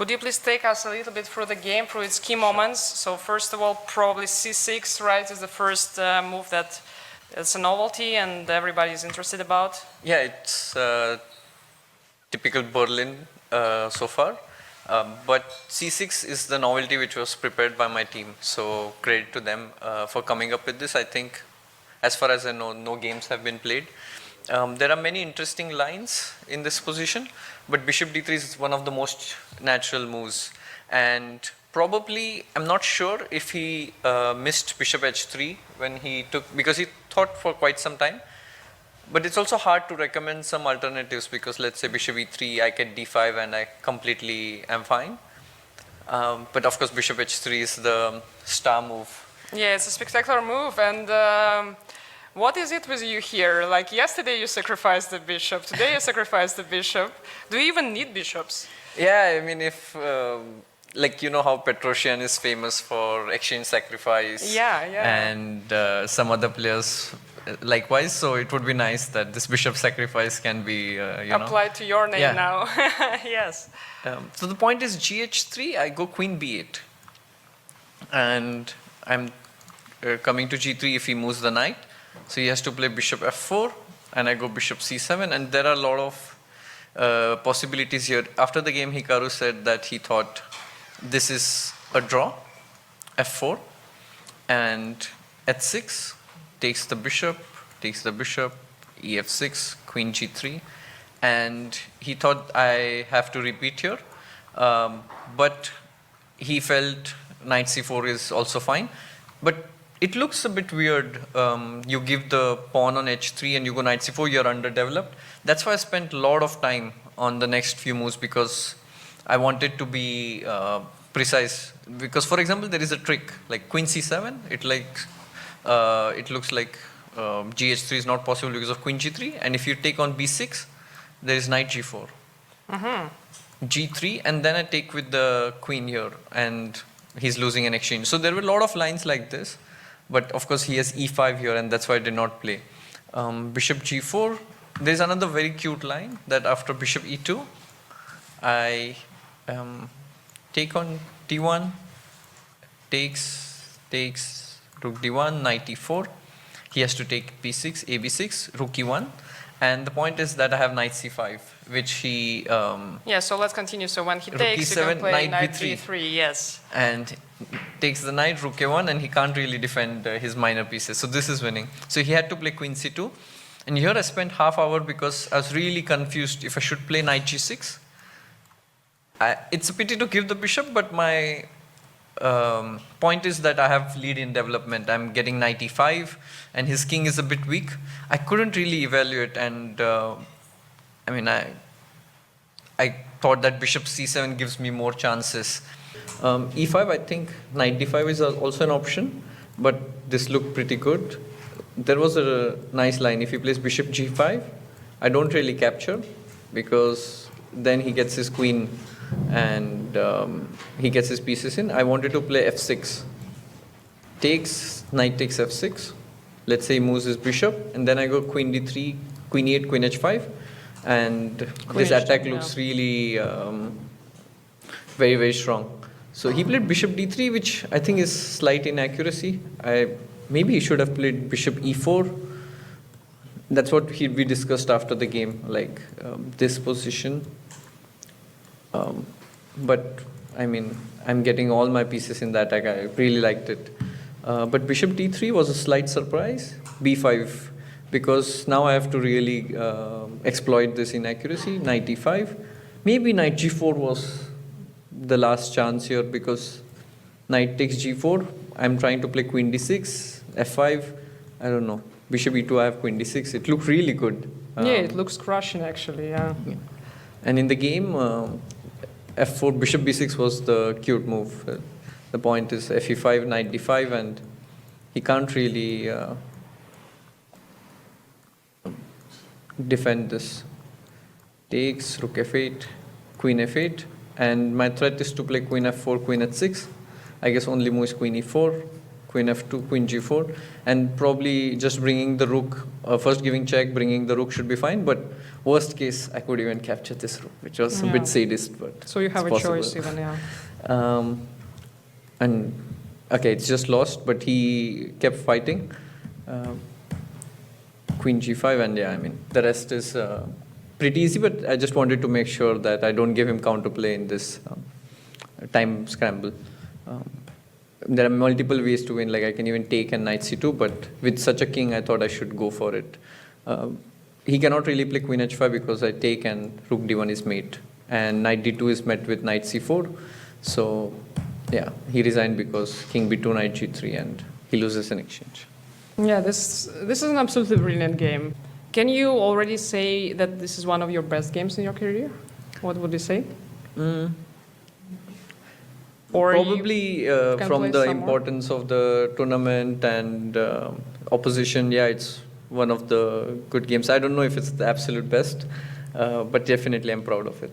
Could you please take us a little bit through the game, through its key moments? So first of all, probably c6, right, is the first move that it's a novelty and everybody is interested about. Yeah, it's typical Berlin so far. But c6 is the novelty which was prepared by my team. So credit to them for coming up with this. I think, as far as I know, no games have been played. There are many interesting lines in this position, but bishop d3 is one of the most natural moves. And probably, I'm not sure if he missed bishop h3 when he took, because he thought for quite some time. But it's also hard to recommend some alternatives because let's say bishop e3, I get d5 and I completely am fine. But of course, bishop h3 is the star move. Yeah, it's a spectacular move. And what is it with you here? Like yesterday you sacrificed the bishop, today you sacrificed the bishop. Do you even need bishops? Yeah, I mean, if, like, you know how Petrosian is famous for exchange sacrifice. Yeah, yeah. And some other players likewise, so it would be nice that this bishop sacrifice can be, applied to your name now. Yes. So the point is gh3, I go queen b8. And I'm coming to g3 if he moves the knight. So he has to play bishop f4, and I go bishop c7, and there are a lot of possibilities here. After the game, Hikaru said that he thought this is a draw, f4, and h6 takes the bishop, ef6, queen g3, and he thought I have to repeat here, but he felt knight c4 is also fine. But it looks a bit weird. You give the pawn on h3 and you go knight c4, you're underdeveloped. That's why I spent a lot of time on the next few moves because I wanted to be precise. Because, for example, there is a trick like queen c7. It looks like gh3 is not possible because of queen g3. And if you take on b6, there is knight g4. G3, and then I take with the queen here, and he's losing an exchange. So there were a lot of lines like this. But of course, he has e5 here, and that's why I did not play. Bishop g4. There's another very cute line that after bishop e2, I take on d1, takes rook d1, knight e4. He has to take b6, ab6, rook e1. And the point is that I have knight c5, which he... yeah, so let's continue. So when he takes, you can play knight b3, yes. And takes the knight, rook a1, and he can't really defend his minor pieces. So this is winning. So he had to play queen c2. And here I spent half hour because I was really confused if I should play knight g6. It's a pity to give the bishop, but my point is that I have lead in development. I'm getting knight e5, and his king is a bit weak. I couldn't really evaluate, and I mean, I thought that bishop c7 gives me more chances. e5, I think knight d5 is also an option, but this looked pretty good. There was a nice line. If he plays bishop g5, I don't really capture because then he gets his queen and he gets his pieces in. I wanted to play f6. Knight takes f6. Let's say he moves his bishop, and then I go queen d3, queen e8, queen h5, and this attack looks really very, very strong. So he played bishop d3, which I think is slight inaccuracy. Maybe he should have played bishop e4. That's what we discussed after the game, like this position. But I mean, I'm getting all my pieces in the attack. I really liked it. But bishop d3 was a slight surprise. b5, because now I have to really exploit this inaccuracy. Knight e5. Maybe knight g4 was the last chance here because knight takes g4. I'm trying to play queen d6, f5. I don't know. Bishop e2, I have queen d6. It looked really good. Yeah, it looks crushing actually, yeah. And in the game, f4, bishop b6 was the cute move. The point is fe5, knight d5, and he can't really defend this. Takes, rook f8, queen f8, and my threat is to play queen f4, queen h6. I guess only moves queen e4, queen f2, queen g4, and probably just bringing the rook, first giving check, bringing the rook should be fine, but worst case, I could even capture this rook, which was a bit sadist, but so you have it's a choice possible. even, yeah. And okay, it's just lost, but he kept fighting. Queen g5, and yeah, I mean, the rest is pretty easy, but I just wanted to make sure that I don't give him counterplay in this time scramble. There are multiple ways to win, like I can even take and knight c2, but with such a king, I thought I should go for it. He cannot really play queen h5 because I take and rook d1 is mate, and knight d2 is met with knight c4. So yeah, he resigned because king b2, knight g3, and he loses in exchange. Yeah, this is an absolutely brilliant game. Can you already say that this is one of your best games in your career? What would you say? Or probably can from play the some more? importance of the tournament and opposition, yeah, it's one of the good games. I don't know if it's the absolute best, but definitely I'm proud of it.